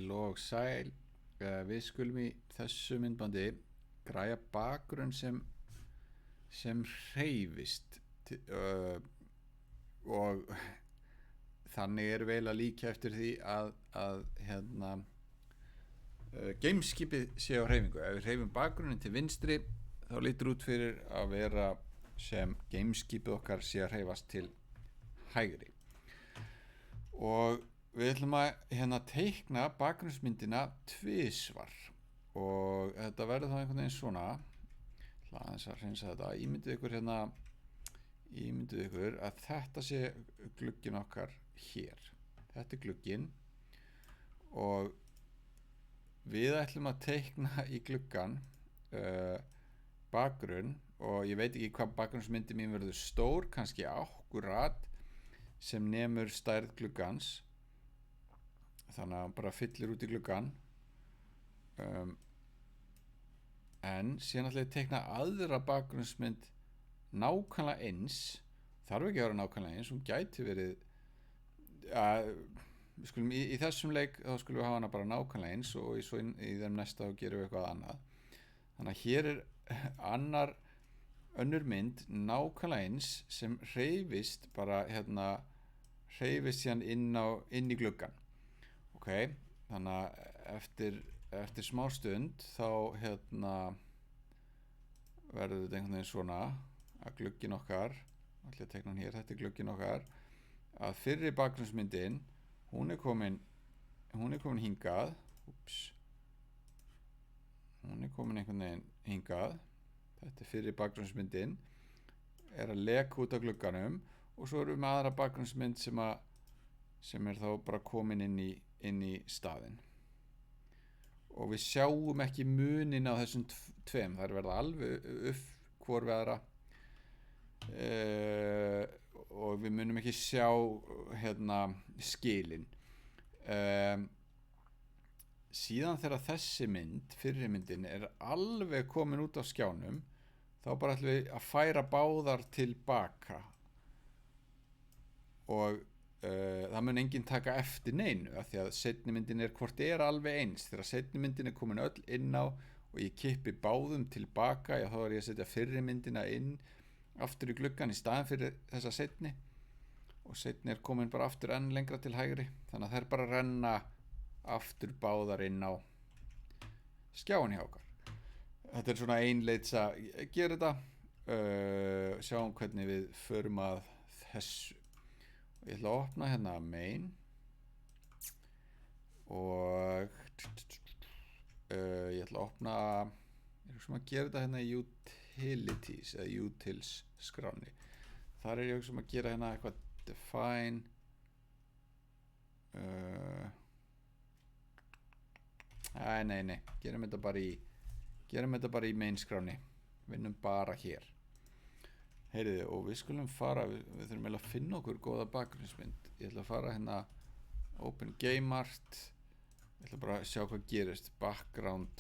Heil og sæl. Við skulum í þessu myndbandi græja bakgrunn sem hreyfist og þannig er vel að líka eftir því að gameskipið sé á hreyfingu. Ef við hreyfum bakgrunnin til vinstri þá lítur út fyrir að vera sem gameskipið okkar sé að hreyfast til hægri. Og við ætlum að teikna bakgrunnsmyndina tvisvar og þetta verður þá einhvern veginn svona. Aðeins að hreinsa þetta. Ímyndið ykkur að þetta sé glugginn okkar hér. Þetta er glugginn og við ætlum að teikna í gluggan bakgrunn, og ég veit ekki hvað bakgrunnsmyndi mín verður stór, kannski akkurat sem nemur stærð gluggans, þannig að hann bara fyllir út í gluggan. En síðan ætla ég að teikna aðra bakgrunnsmynd nákvæmlega eins. Þarf ekki að vera nákvæmlega eins, hún gæti verið við skulum í þessum leik þá skulum við hafa hana bara nákvæmlega eins, og svo í þeim næsta þá gerum við eitthvað annað. Þannig að hér er önnur mynd nákvæmlega eins sem hreyfist bara hreyfist síðan inn í gluggan. Ok, þannig að eftir smá stund þá verður þetta einhvern veginn svona að glugginn okkar, ætla ég að teikna hann hér, þetta er glugginn okkar, að fyrri bakgrunnsmyndin hún er komin hingað, hún er komin einhvern veginn hingað, þetta er fyrri bakgrunnsmyndin, er að leka út af glugganum, og svo erum við með aðra bakgrunnsmynd sem er þá bara komin inn í staðinn. Og við sjáum ekki munin á þessum tveim, það er verða alveg upp hvor við aðra, og við munum ekki sjá skilin. Síðan þegar þessi mynd, fyrri myndin, er alveg komin út af skjánum, þá bara ætlum við að færa báðar tilbaka, og það mun enginn taka eftir neinu, af því að seinni myndin er hvort er alveg eins. Þegar seinni myndin er komin öll inn á og ég kippi báðum tilbaka, þá er ég að setja fyrri myndina inn aftur í gluggan í staðinn fyrir þessa seinni, og seinni er komin bara aftur enn lengra til hægri, þannig að þær bara renna aftur báðar inn á skjáin hjá okkar. Þetta er svona ein leið að gera þetta. Sjáum hvernig við förum að þessu. Ég ætla að opna main og ég ætla að opna, ég hugsa að gera þetta í utilities eða utils skráni. Þar er ég hugsa að gera eitthvað define nei, gerum þetta bara í main skráni, vinnum bara hér. Heyriði, og við skulum fara, við þurfum að finna okkur góða bakgrunnsmynd. Ég ætla að fara open game art, ég ætla bara að sjá hvað gerist. Background,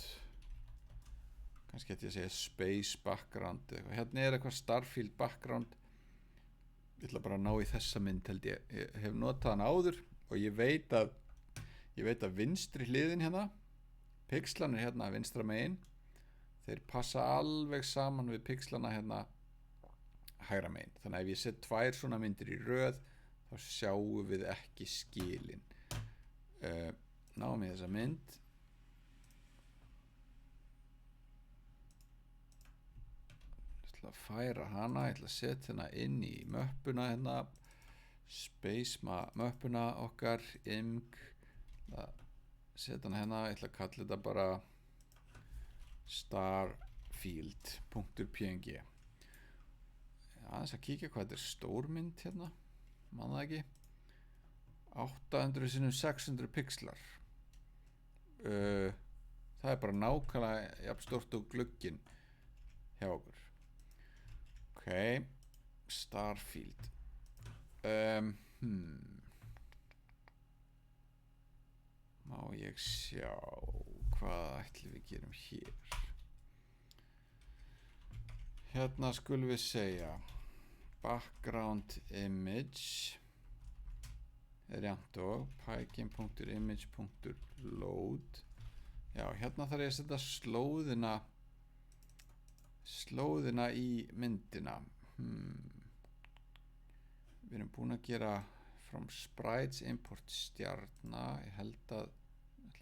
kannski ætti ég að segja space background eitthvað. Hérna er eitthvað Starfield background. Ég ætla bara að ná í þessa mynd, held ég. Ég hef notað hann áður og ég veit að vinstri hliðin pixlanir vinstra megin, þeir passa alveg saman við pixlana hægra megin. Þannig að ef ég set tvær svona myndir í röð þá sjáum við ekki skilin. Náum við þessa mynd. Ég ætla að færa hana, ég ætla að setja hana inn í möppuna space möppuna okkar, img, setja hana ég ætla að kalla þetta bara starfield.png. Aðeins að kíkja hvað þetta er stórmynd man það ekki, 800 x 600 pixlar. Það er bara nákvæmlega jafn stórt og glugginn hjá okkur. Ok, Starfield. Má ég sjá hvað ætlum við gerum hér. Skulum við segja background image er jafnt og pygame.image.load. Já, hérna þarf ég að setja slóðina í myndina. Við erum búin að gera from sprites import stjarna. Ég held að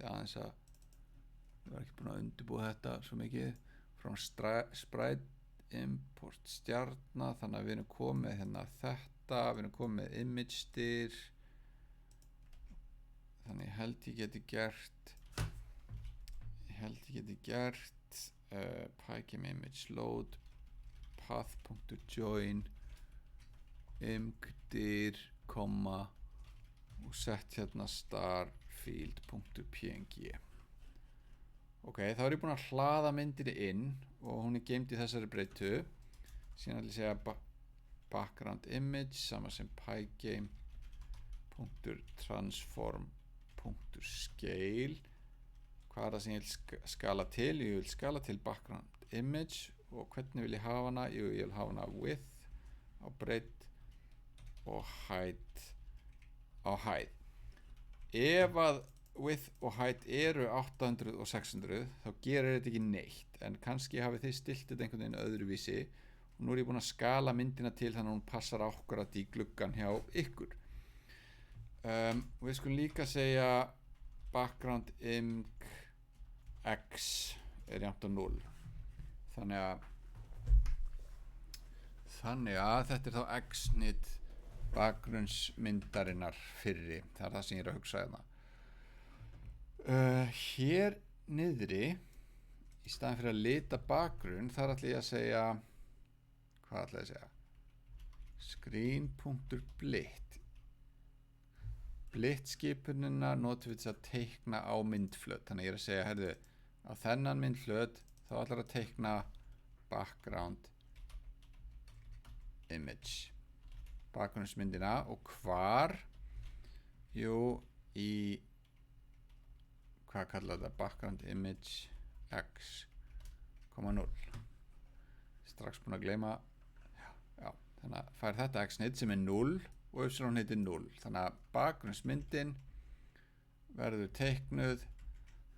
aðeins að ég var ekki búin að undirbúa þetta svo mikið. From sprite import stjarna, þannig að við erum komið hérna þetta, við erum komið með image styr, þannig ég held ég geti gert pygame image load path.join imgdir, og sett hérna starfield.png. Ok, þá er ég búin að hlaða myndinni inn og hún er geymd í þessari breytu. Síðan ætla ég að segja background image sama sem pygame.transform.scale. Hvað er það sem ég vil skala til? Ég vil skala til background image og hvernig vil ég hafa hana? Jú, ég vil hafa hana width á breidd og height á hæð. Ef að width og height eru 800 og 600 þá gerir þetta ekki neitt, en kannski hafið þið stilt þetta einhvern veginn öðruvísi og nú er ég búin að skala myndina til þannig að hún passar akkurat í gluggan hjá ykkur. Við skulum líka segja background img x er jafnt á 0, þannig að þetta er þá x-nit bakgrunnsmyndarinnar fyrri. Það er það sem ég er að hugsa hérna. Hér niðri í staðan fyrir að lita bakgrunn þar ætla ég að segja, hvað ætla ég að segja, screen.blit. Blit skipunina notum við þess að teikna á myndflöt, þannig ég er að segja, herðu, á þennan myndflöt þá ætlar að teikna background image, bakgrunnsmyndina, og hvar? Jú, í hvað kallar þetta? Background image x, 0. Strax búin að gleyma. Já, þannig að fær þetta x-nit sem er 0 og y heitir 0. Þannig að bakgrunnsmyndin verður teiknuð.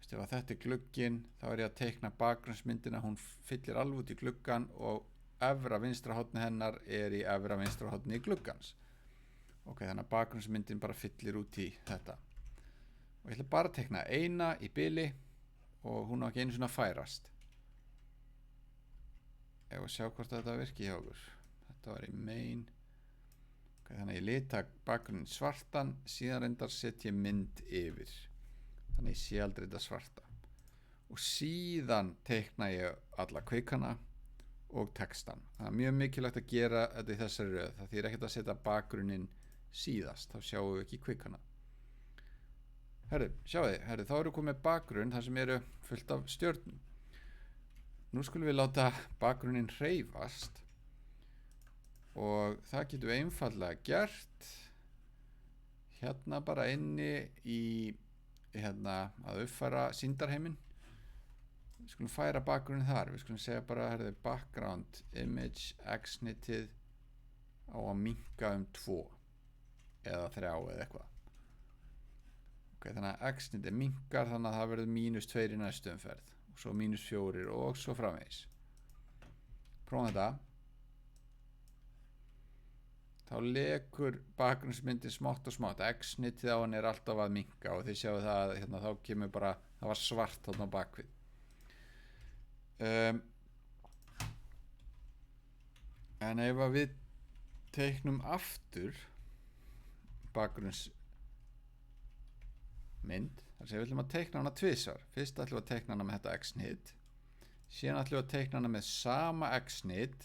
Ef þetta er glugginn, þá er ég að teikna bakgrunnsmyndina. Hún fyllir alveg út í gluggan og efra vinstra horni hennar er í efra vinstra horni í gluggans. Ok, þannig að bakgrunnsmyndin bara fyllir út í þetta. Og ég ætla bara að teikna eina í bili og hún á ekki einu svona að færast. Ég var að sjá hvort þetta virki hjá okkur. Þetta var í main. Okay, þannig að ég lita bakgrunnin svartan, síðan reyndar setja ég mynd yfir. Þannig að ég sé aldrei þetta svarta. Og síðan teikna ég alla kvikana og textan. Það er mjög mikilvægt að gera þetta í þessari röð. Það þýðir ekkert að setja bakgrunnin síðast, þá sjáum við ekki kvikana. Sjáu þið, þá eru komið bakgrunn þar sem eru fullt af stjörnum. Nú skulum við láta bakgrunnin hreyfast og það getum við einfaldlega gert hérna bara inni í að uppfæra sýndarheiminn. Við skulum færa bakgrunnin þar. Við skulum segja bara background image x-nitið á að minnka 2 eða 3 eða eitthvað. Ok, þannig að x-nitið minnkar, þannig að það verður -2 í næstu umferð og svo -4 og svo framvegis. Prófum þetta. Þá lekur bakgrunnsmyndin smátt og smátt. X-nitið á hann er alltaf að minnka og þið sjáu það að þá kemur bara, það var svart þarna á bakvið. En ef við teiknum aftur bakgrunnsmynd, þar sem við ætlum að teikna hana tvisvar. Fyrst ætlum við að teikna hana með þetta x-nit, síðan ætlum við að teikna hana með sama x-nit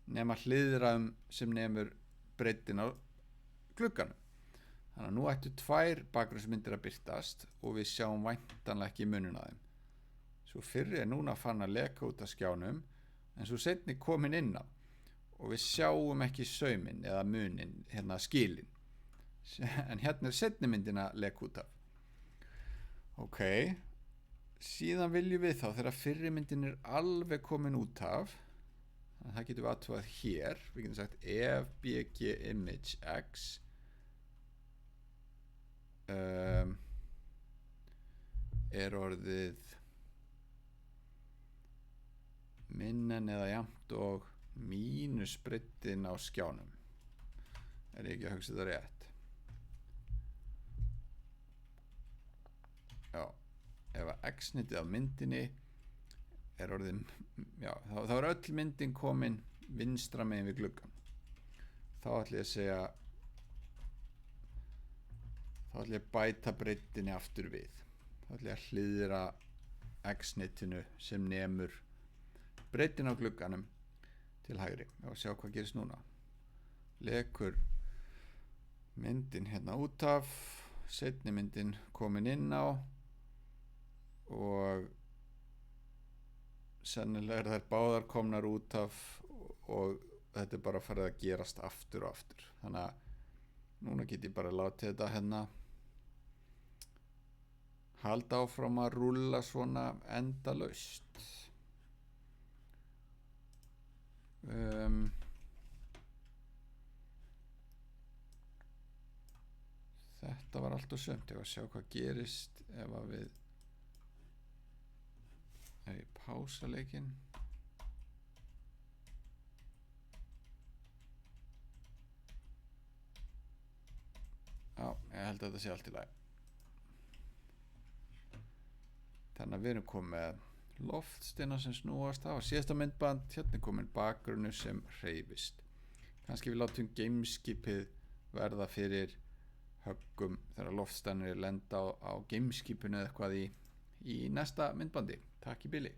nema hliðræðum sem nemur breiddin á glugganum. Þannig að nú ættu 2 bakgrunnsmyndir að birtast og við sjáum væntanlega ekki muninn á þeim. Svo fyrri er núna farin að leka út af skjánum, en svo seinni komin inn á og við sjáum ekki sauminn eða muninn, skilin. En hérna er seinni myndina leka út af. Ok, síðan viljum við þá þegar fyrri myndin er alveg komin út af, þannig að það getum við aðtúað hér. Við getum sagt ef bg image x er orðið minnen eða jafnt og mínusbreiddin á skjánum. Er ég ekki að hugsa þetta rétt? Já, ef að x-nitið af myndinni er orðið, já, þá er öll myndin komin vinstra megin við gluggann. Þá ætlum ég að segja, þá ætlum ég að bæta breiddinni aftur við. Þá ætlum ég að hliðra x-nitinu sem nemur breiddin á glugganum til hægri. Og sjá hvað gerist núna. Lekur myndin hérna út af, seinni myndin komin inn á og sennilega er þær báðar komnar út af og þetta er bara farið að gerast aftur og aftur. Þannig að núna get ég bara látið þetta hérna halda áfram að rúlla svona endalaust. Þetta var allt og sumt. Ég var að sjá hvað gerist ef að við pása leikinn. Já, ég held að þetta sé allt í lagi. Þannig að við erum komið með loftsteina sem snúast á. Síðasta myndband, hérna er komin bakgrunnu sem hreyfist. Kannski við látum gameskipið verða fyrir höggum þegar loftsteinir lenda á gameskipinu eða eitthvað í næsta myndbandi. Takk í bili.